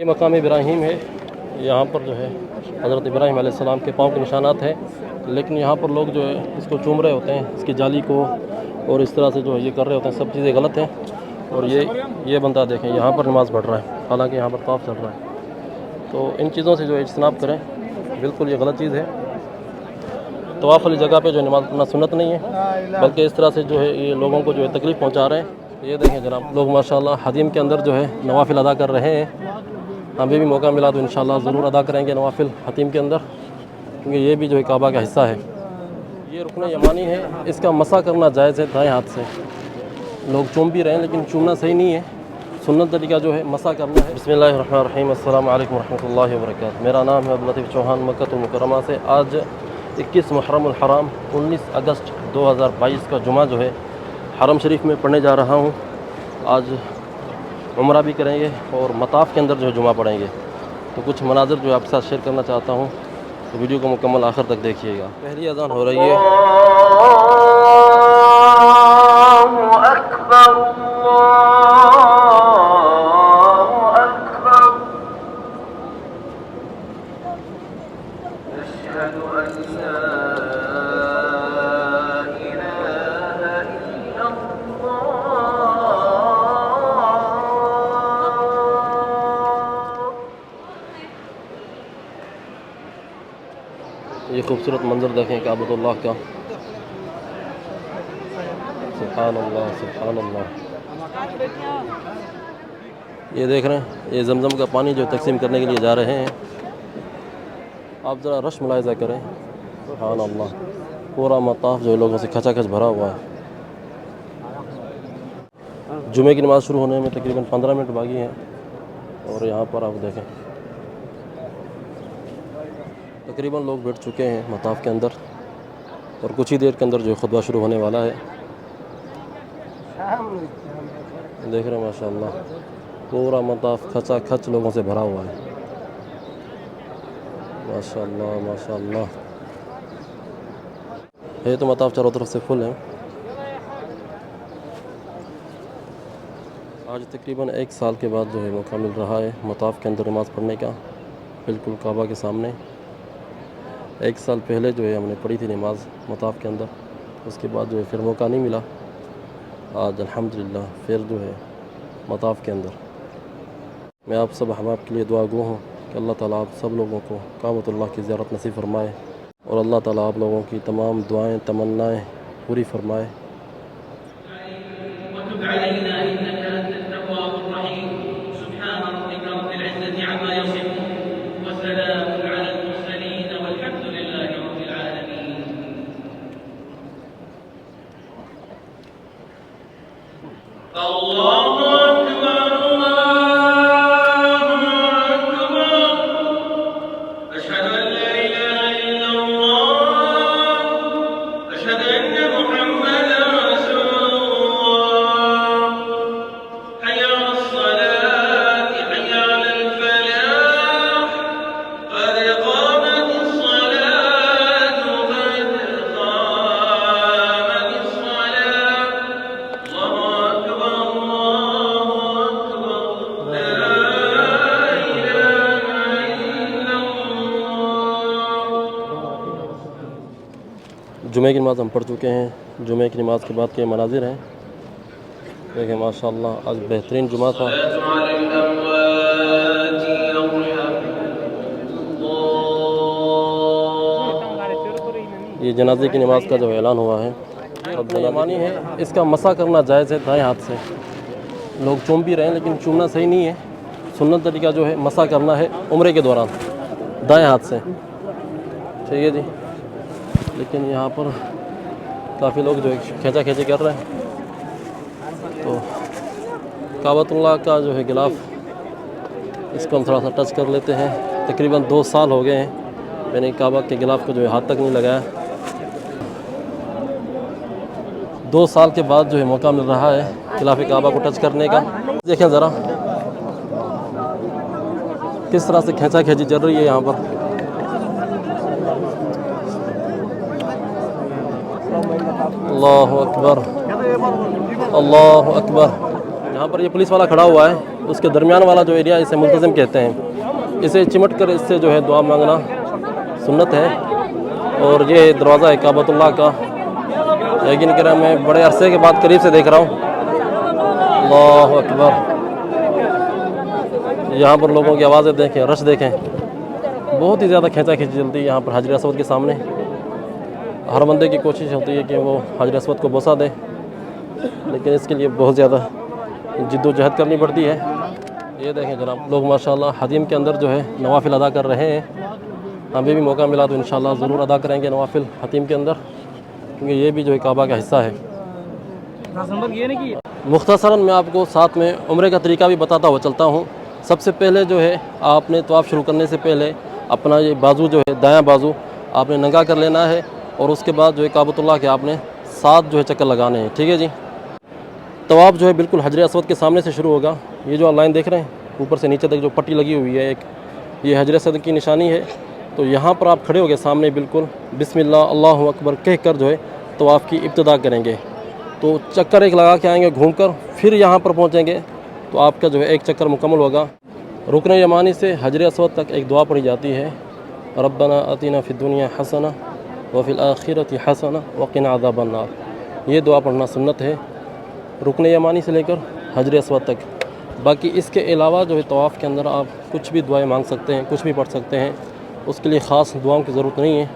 یہ مقام ابراہیم ہے، یہاں پر جو ہے حضرت ابراہیم علیہ السلام کے پاؤں کے نشانات ہیں، لیکن یہاں پر لوگ جو ہے اس کو چوم رہے ہوتے ہیں، اس کی جالی کو، اور اس طرح سے جو ہے یہ کر رہے ہوتے ہیں، سب چیزیں غلط ہیں۔ اور یہ بندہ دیکھیں یہاں پر نماز پڑھ رہا ہے، حالانکہ یہاں پر طواف چل رہا ہے۔ تو ان چیزوں سے جو ہے اجتناب کریں، بالکل یہ غلط چیز ہے۔ طواف والی جگہ پہ جو نماز پڑھنا سنت نہیں ہے، بلکہ اس طرح سے جو ہے یہ لوگوں کو جو ہے تکلیف پہنچا رہے ہیں۔ یہ دیکھیں جناب، لوگ ماشاءاللہ حدیم کے اندر جو ہے نوافل ادا کر رہے ہیں۔ ہمیں بھی موقع ملا تو انشاءاللہ ضرور ادا کریں گے نوافل حتیم کے اندر، کیونکہ یہ بھی جو ہے کعبہ کا حصہ ہے۔ یہ رکن یمانی ہے، اس کا مسح کرنا جائز ہے دائیں ہاتھ سے۔ لوگ چوم بھی رہے ہیں لیکن چومنا صحیح نہیں ہے، سنت طریقہ جو ہے مسح کرنا ہے۔ بسم اللہ الرحمن الرحیم، السلام علیکم ورحمۃ اللہ وبرکاتہ۔ میرا نام ہے عبداللطیف چوہان، مکہ المکرمہ سے۔ آج 21 محرم الحرام 19 اگست 2022 کا جمعہ جو ہے حرم شریف میں پڑھنے جا رہا ہوں۔ آج عمرہ بھی کریں گے اور مطاف کے اندر جو ہے جمعہ پڑھیں گے، تو کچھ مناظر جو ہے آپ کے ساتھ شیئر کرنا چاہتا ہوں، تو ویڈیو کو مکمل آخر تک دیکھیے گا۔ پہلی اذان ہو رہی ہے۔ اللہ اکبر، اللہ اکبر، اشہد ان لا یہ خوبصورت منظر دیکھیں کعبۃ اللہ کا، سبحان اللہ سبحان اللہ۔ یہ دیکھ رہے ہیں، یہ زمزم کا پانی جو تقسیم کرنے کے لیے جا رہے ہیں۔ آپ ذرا رش ملاحظہ کریں، سبحان اللہ، پورا مطاف جو ہے لوگوں سے کھچا کھچ بھرا ہوا ہے۔ جمعے کی نماز شروع ہونے میں تقریباً 15 منٹ باقی ہیں، اور یہاں پر آپ دیکھیں تقریباً لوگ بیٹھ چکے ہیں مطاف کے اندر، اور کچھ ہی دیر کے اندر جو خطبہ شروع ہونے والا ہے۔ دیکھ رہے ہیں ماشاءاللہ پورا مطاف کھچا کھچ لوگوں سے بھرا ہوا ہے، ماشاءاللہ ماشاءاللہ۔ ہے تو مطاف چاروں طرف سے فل ہے۔ آج تقریباً 1 سال کے بعد جو ہے موقع مل رہا ہے مطاف کے اندر نماز پڑھنے کا، بالکل کعبہ کے سامنے۔ 1 سال پہلے جو ہے ہم نے پڑھی تھی نماز مطاف کے اندر، اس کے بعد جو ہے پھر موقع نہیں ملا۔ آج الحمدللہ پھر جو ہے مطاف کے اندر۔ میں آپ سب احباب کے لیے دعا گو ہوں کہ اللہ تعالیٰ آپ سب لوگوں کو کعبۃ اللہ کی زیارت نصیب فرمائے، اور اللہ تعالیٰ آپ لوگوں کی تمام دعائیں تمنائیں پوری فرمائے۔ وتب علينا إنك أنت التواب الرحيم، سبحان ربك رب العزة عما يصفون، وسلام على المرسلين، والحمد لله رب العالمين۔ الله أكبر الله أكبر، أشهد أن لا إله إلا الله، أشهد أن محمدا رسول الله، حي على الصلاة حي على الفلاح، قد قامت الصلاة قد قامت الصلاة، الله أكبر الله أكبر، لا إله إلا الله۔ جمعہ کی نماز ہم پڑھ چکے ہیں۔ جمعہ کی نماز کے بعد کے مناظر ہیں، دیکھیں ماشاءاللہ آج بہترین جمعہ تھا۔ یہ جنازے کی نماز کا جو اعلان ہوا ہے، رکن یمانی ہے، اس کا مسح کرنا جائز ہے دائیں ہاتھ سے۔ لوگ چوم بھی رہے ہیں لیکن چومنا صحیح نہیں ہے، سنت طریقہ جو ہے مسح کرنا ہے عمرے کے دوران دائیں ہاتھ سے، ٹھیک ہے جی۔ لیکن یہاں پر کافی لوگ جو ہے کھینچا کھینچی کر رہے ہیں، تو کعبۃ اللہ کا جو ہے غلاف، اس کو ہم تھوڑا سا ٹچ کر لیتے ہیں۔ تقریباً 2 سال ہو گئے ہیں میں نے کعبہ کے غلاف کو جو ہے ہاتھ تک نہیں لگایا۔ 2 سال کے بعد جو ہے موقع مل رہا ہے غلاف کعبہ کو ٹچ کرنے کا۔ دیکھیں ذرا کس طرح سے کھینچا کھینچی چل رہی ہے یہاں پر۔ اللہ اکبر اللہ اکبر۔ یہاں پر یہ پولیس والا کھڑا ہوا ہے، اس کے درمیان والا جو ایریا اسے ملتزم کہتے ہیں. اسے چمٹ کر اس سے جو ہے دعا مانگنا سنت ہے. اور یہ دروازہ ہے کعبۃ اللہ کا. یقین کریں میں بڑے عرصے کے بعد قریب سے دیکھ رہا ہوں. اللہ اکبر. یہاں پر لوگوں کی آوازیں دیکھیں, رش دیکھیں. بہت ہی زیادہ کھینچا کھینچی چلتی ہے یہاں پر حجر اسود کے سامنے. ہر بندے کی کوشش ہوتی ہے کہ وہ حجر اسود کو بوسہ دے, لیکن اس کے لیے بہت زیادہ جد و جہد کرنی پڑتی ہے. یہ دیکھیں جناب, لوگ ماشاءاللہ حدیم کے اندر جو ہے نوافل ادا کر رہے ہیں. ہمیں بھی موقع ملا تو انشاءاللہ ضرور ادا کریں گے نوافل حتیم کے اندر, کیونکہ یہ بھی جو ہے کعبہ کا حصہ ہے. مختصراً میں آپ کو ساتھ میں عمرے کا طریقہ بھی بتاتا ہوا چلتا ہوں. سب سے پہلے جو ہے آپ نے طواف شروع کرنے سے پہلے اپنا یہ بازو جو ہے دایاں بازو آپ نے ننگا کر لینا ہے, اور اس کے بعد جو ہے کعبۃ اللہ کے آپ نے 7 جو ہے چکر لگانے ہیں. ٹھیک ہے جی. طواف جو ہے بالکل حجر اسود کے سامنے سے شروع ہوگا. یہ جو لائن دیکھ رہے ہیں اوپر سے نیچے تک جو پٹی لگی ہوئی ہے ایک, یہ حجر اسود کی نشانی ہے. تو یہاں پر آپ کھڑے ہو گئے سامنے بالکل بسم اللہ اللہ اکبر کہہ کر جو ہے طواف کی ابتدا کریں گے. تو چکر ایک لگا کے آئیں گے گھوم کر, پھر یہاں پر پہنچیں گے تو آپ کا جو ہے ایک چکر مکمل ہوگا. رکن یمانی سے حجر اسود تک ایک دعا پڑھی جاتی ہے, ربنا آتنا فی الدنیا حسنہ وفی الآخرۃ حسنہ وقنا عذاب النار. یہ دعا پڑھنا سنت ہے رکن یمانی سے لے کر حجر اسود تک. باقی اس کے علاوہ جو ہے طواف کے اندر آپ کچھ بھی دعائیں مانگ سکتے ہیں, کچھ بھی پڑھ سکتے ہیں. اس کے لیے خاص دعاؤں کی ضرورت نہیں ہے.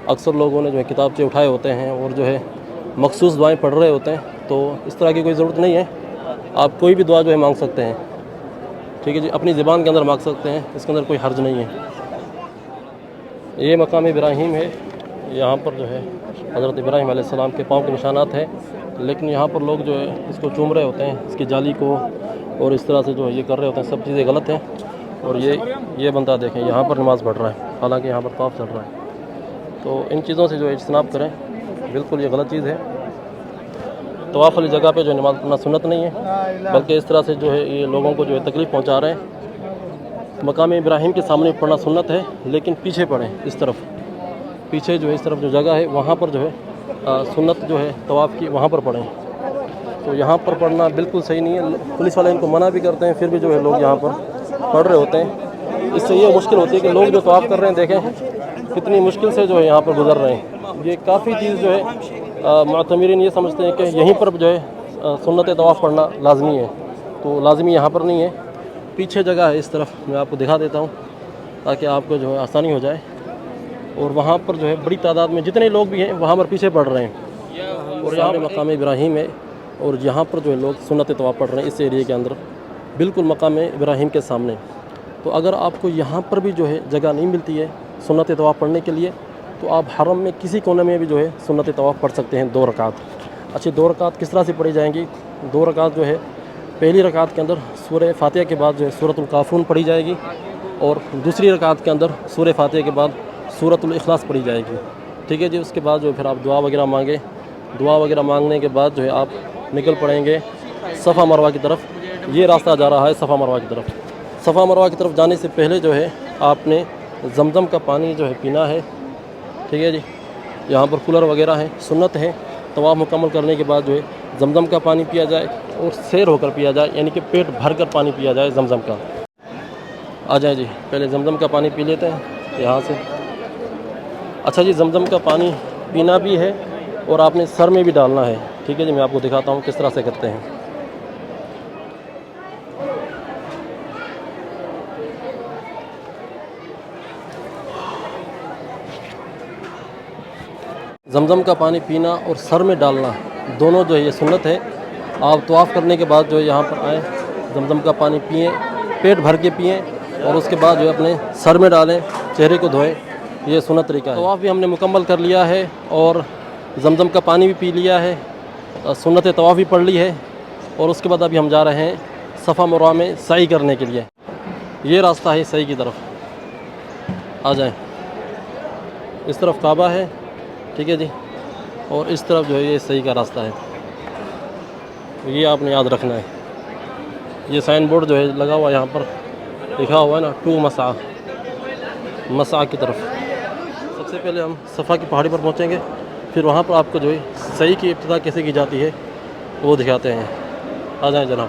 اکثر لوگوں نے جو ہے کتابچے اٹھائے ہوتے ہیں اور جو ہے مخصوص دعائیں پڑھ رہے ہوتے ہیں, تو اس طرح کی کوئی ضرورت نہیں ہے. آپ کوئی بھی دعا جو ہے مانگ سکتے ہیں. ٹھیک ہے جی, اپنی زبان کے اندر مانگ سکتے ہیں, اس کے اندر کوئی حرج نہیں ہے. یہ مقام ابراہیم ہے. یہاں پر جو ہے حضرت ابراہیم علیہ السلام کے پاؤں کے نشانات ہیں, لیکن یہاں پر لوگ جو ہے اس کو چوم رہے ہوتے ہیں, اس کی جالی کو, اور اس طرح سے جو ہے یہ کر رہے ہوتے ہیں. سب چیزیں غلط ہیں. اور یہ بندہ دیکھیں یہاں پر نماز پڑھ رہا ہے, حالانکہ یہاں پر طواف چل رہا ہے. تو ان چیزوں سے جو ہے اجتناب کریں, بالکل یہ غلط چیز ہے. طواف والی جگہ پہ جو نماز پڑھنا سنت نہیں ہے, بلکہ اس طرح سے جو ہے یہ لوگوں کو جو ہے تکلیف پہنچا رہے ہیں. مقام ابراہیم کے سامنے پڑھنا سنت ہے, لیکن پیچھے پڑھیں, اس طرف پیچھے جو ہے اس طرف جو جگہ ہے وہاں پر جو ہے سنت جو ہے طواف کی وہاں پر پڑھیں. تو یہاں پر پڑھنا بالکل صحیح نہیں ہے. پولیس والے ان کو منع بھی کرتے ہیں, پھر بھی جو ہے لوگ یہاں پر پڑھ رہے ہوتے ہیں. اس سے یہ مشکل ہوتی ہے کہ لوگ جو طواف کر رہے ہیں دیکھیں کتنی مشکل سے جو ہے یہاں پر گزر رہے ہیں. یہ کافی چیز جو ہے معتمرین یہ سمجھتے ہیں کہ یہیں پر جو ہے سنت طواف پڑھنا لازمی ہے, تو لازمی یہاں پر نہیں ہے. پیچھے جگہ ہے اس طرف, میں آپ کو دکھا دیتا ہوں تاکہ آپ کو جو ہے آسانی ہو جائے. اور وہاں پر جو ہے بڑی تعداد میں جتنے لوگ بھی ہیں وہاں پر پیچھے پڑھ رہے ہیں. اور یہاں مقام ابراہیم ہے, اور یہاں پر جو ہے لوگ سنت طواف پڑھ رہے ہیں اس ایریے کے اندر, بالکل مقام ابراہیم کے سامنے. تو اگر آپ کو یہاں پر بھی جو ہے جگہ نہیں ملتی ہے سنت طواف پڑھنے کے لیے, تو آپ حرم میں کسی کونے میں بھی جو ہے سنت طواف پڑھ سکتے ہیں 2 رکعت. اچھا 2 رکعت کس طرح سے پڑھی جائیں گی؟ 2 رکعت جو ہے پہلی رکعت کے اندر سورہ فاتحہ کے بعد جو ہے سورۃ الکافرون پڑھی جائے گی, اور دوسری رکعت کے اندر سورہ فاتحہ کے بعد سورۃ الاخلاص پڑھی جائے گی. ٹھیک ہے جی. اس کے بعد جو ہے پھر آپ دعا وغیرہ مانگیں. دعا وغیرہ مانگنے کے بعد جو ہے آپ نکل پڑیں گے صفا مروہ کی طرف. یہ راستہ جا رہا ہے صفا مروہ کی طرف. صفا مروہ کی طرف جانے سے پہلے جو ہے آپ نے زمزم کا پانی جو ہے پینا ہے. ٹھیک ہے جی. یہاں پر کولر وغیرہ ہیں, سنت ہے طواف مکمل کرنے کے بعد جو ہے زمزم کا پانی پیا جائے, اور سیر ہو کر پیا جائے, یعنی کہ پیٹ بھر کر پانی پیا جائے زمزم کا. آ جائیں جی, پہلے زمزم کا پانی پی لیتے ہیں یہاں سے. اچھا جی, زمزم کا پانی پینا بھی ہے اور آپ نے سر میں بھی ڈالنا ہے. ٹھیک ہے جی, میں آپ کو دکھاتا ہوں کس طرح سے کرتے ہیں. زمزم کا پانی پینا اور سر میں ڈالنا دونوں جو ہے یہ سنت ہے. آپ طواف کرنے کے بعد جو ہے یہاں پر آئیں, زمزم کا پانی پئیں, پیٹ بھر کے پئیں, اور اس کے بعد جو ہے اپنے سر میں ڈالیں, چہرے کو دھوئیں. یہ سنت طریقہ ہے. طواف بھی ہم نے مکمل کر لیا ہے, اور زمزم کا پانی بھی پی لیا ہے, سنت طواف بھی پڑھ لی ہے, اور اس کے بعد ابھی ہم جا رہے ہیں صفا مروہ میں سعی کرنے کے لیے. یہ راستہ ہے سعی کی طرف. آ جائیں. اس طرف کعبہ ہے. ٹھیک ہے جی. اور اس طرف جو ہے یہ سعی کا راستہ ہے. یہ آپ نے یاد رکھنا ہے. یہ سائن بورڈ جو ہے لگا ہوا یہاں پر لکھا ہوا ہے نا 2 مسعی کی طرف. سب سے پہلے ہم صفا کی پہاڑی پر پہنچیں گے, پھر وہاں پر آپ کو جو ہے سعی کی ابتدا کیسے کی جاتی ہے وہ دکھاتے ہیں. آ جائیں جناب.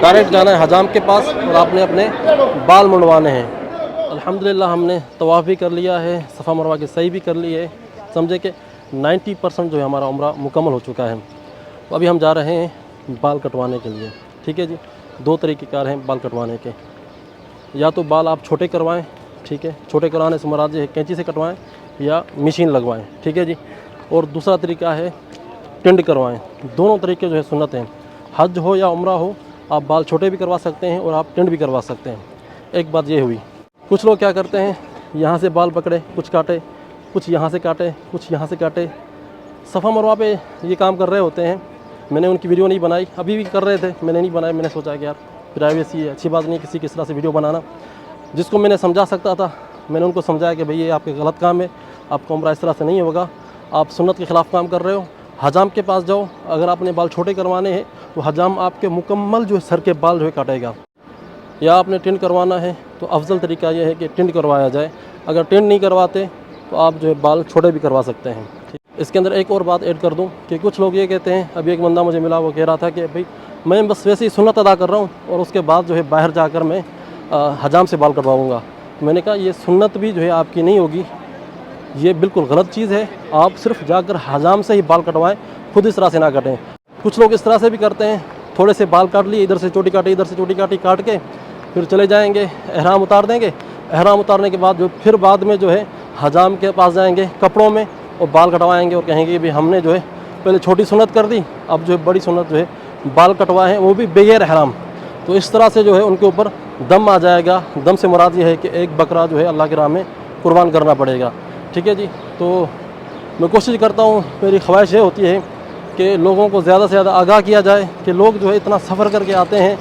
ڈائریکٹ جانا ہے حجام کے پاس اور آپ نے اپنے بال منڈوانے ہیں۔ الحمدللہ ہم نے طواف بھی کر لیا ہے، صفا مروہ کی سعی بھی کر لی ہے، سمجھے کہ 90% جو ہے ہمارا عمرہ مکمل ہو چکا ہے۔ ابھی ہم جا رہے ہیں بال کٹوانے کے لیے، ٹھیک ہے جی۔ 2 طریقے کار ہیں بال کٹوانے کے، یا تو بال آپ چھوٹے کروائیں، ٹھیک ہے، چھوٹے کرانے سے مراد یہ ہے کینچی سے کٹوائیں یا مشین لگوائیں، ٹھیک ہے جی۔ اور دوسرا طریقہ ہے ٹنڈ کروائیں۔ دونوں طریقے جو ہے سنت ہیں، حج ہو یا عمرہ ہو، آپ بال چھوٹے بھی کروا سکتے ہیں اور آپ ٹنڈ بھی کروا سکتے ہیں۔ ایک بات یہ ہوئی، کچھ لوگ کیا کرتے ہیں، یہاں سے بال پکڑے، کچھ کاٹے، کچھ یہاں سے کاٹے، کچھ یہاں سے کاٹے، صفا مروہ پہ یہ کام کر رہے ہوتے ہیں۔ میں نے ان کی ویڈیو نہیں بنائی، ابھی بھی کر رہے تھے، میں نے نہیں بنائی، میں نے سوچا کہ یار پرائیویسی ہے، اچھی بات نہیں کسی کس طرح سے ویڈیو بنانا۔ جس کو میں نے سمجھا سکتا تھا میں نے ان کو سمجھایا کہ بھئی یہ آپ کے غلط کام ہے، آپ کا عمرہ اس طرح سے نہیں ہوگا، آپ سنت کے خلاف کام کر رہے ہو۔ حجام کے پاس جاؤ، اگر آپ نے بال چھوٹے کروانے ہیں تو حجام آپ کے مکمل جو سر کے بال جو ہے کاٹے گا، یا آپ نے ٹنڈ کروانا ہے تو افضل طریقہ یہ ہے کہ ٹنڈ کروایا جائے۔ اگر ٹنڈ نہیں کرواتے تو آپ جو ہے بال چھوٹے بھی کروا سکتے ہیں۔ اس کے اندر ایک اور بات ایڈ کر دوں کہ کچھ لوگ یہ کہتے ہیں، ابھی ایک بندہ مجھے ملا وہ کہہ رہا تھا کہ بھئی میں بس ویسے ہی سنت ادا کر رہا ہوں اور اس کے بعد جو ہے باہر جا کر میں حجام سے بال کٹواؤں گا۔ میں نے کہا یہ سنت بھی جو ہے آپ کی نہیں ہوگی، یہ بالکل غلط چیز ہے۔ آپ صرف جا کر حجام سے ہی بال کٹوائیں، خود اس طرح سے نہ کٹیں۔ کچھ لوگ اس طرح سے بھی کرتے ہیں، تھوڑے سے بال کاٹ لیے، ادھر سے چوٹی کاٹی، ادھر سے چوٹی کاٹی، کاٹ کے پھر چلے جائیں گے، احرام اتار دیں گے۔ احرام اتارنے کے بعد جو پھر بعد میں جو ہے حجام کے پاس جائیں گے کپڑوں میں اور بال کٹوائیں گے اور کہیں گے بھی ہم نے جو ہے پہلے چھوٹی سنت کر دی، اب جو ہے بڑی سنت جو ہے بال کٹوائے ہیں، وہ بھی بغیر احرام۔ تو اس طرح سے جو ہے ان کے اوپر دم آ جائے گا۔ دم سے مراد یہ ہے کہ ایک بکرا جو ہے اللہ کی راہ میں قربان کرنا پڑے گا، ٹھیک ہے جی۔ تو میں کوشش کرتا ہوں، میری خواہش یہ ہوتی ہے کہ لوگوں کو زیادہ سے زیادہ آگاہ کیا جائے کہ لوگ جو ہے اتنا سفر کر کے آتے ہیں،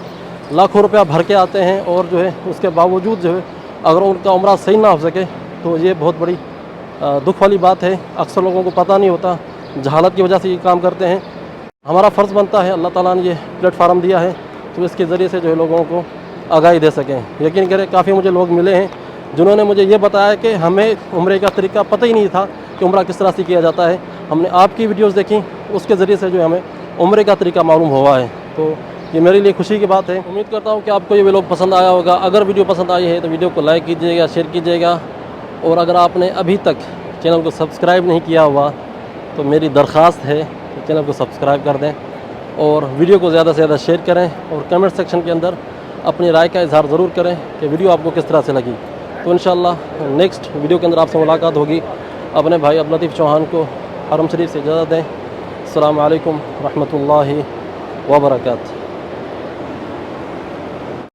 لاکھوں روپیہ بھر کے آتے ہیں، اور جو ہے اس کے باوجود جو ہے اگر ان کا عمرہ صحیح نہ ہو سکے تو یہ بہت بڑی دکھ والی بات ہے۔ اکثر لوگوں کو پتہ نہیں ہوتا، جہالت کی وجہ سے یہ کام کرتے ہیں۔ ہمارا فرض بنتا ہے، اللہ تعالیٰ نے یہ پلیٹ فارم دیا ہے تو اس کے ذریعے سے جو ہے لوگوں کو آگاہی دے سکیں۔ یقین کریں کافی مجھے لوگ ملے ہیں جنہوں نے مجھے یہ بتایا کہ ہمیں عمرے کا طریقہ پتہ ہی نہیں تھا کہ عمرہ کس طرح سے کیا جاتا ہے، ہم نے آپ کی ویڈیوز دیکھیں، اس کے ذریعے سے جو ہمیں عمرے کا طریقہ معلوم ہوا ہے۔ تو یہ میرے لیے خوشی کی بات ہے۔ امید کرتا ہوں کہ آپ کو یہ ویڈیو پسند آیا ہوگا۔ اگر ویڈیو پسند آئی ہے تو ویڈیو کو لائک کیجیے گا، شیئر کیجیے گا، اور اگر آپ نے ابھی تک چینل کو سبسکرائب نہیں کیا ہوا تو میری درخواست ہے کہ چینل کو سبسکرائب کر دیں اور ویڈیو کو زیادہ سے زیادہ شیئر کریں، اور کمنٹ سیکشن کے اندر اپنی رائے کا اظہار ضرور کریں کہ ویڈیو آپ کو کس طرح سے لگی۔ تو انشاءاللہ نیکسٹ ویڈیو کے اندر آپ سے ملاقات ہوگی۔ اپنے بھائی عبداللطیف چوہان کو حرم شریف سے اجازت دیں۔ السلام علیکم ورحمۃ اللہ وبرکاتہ۔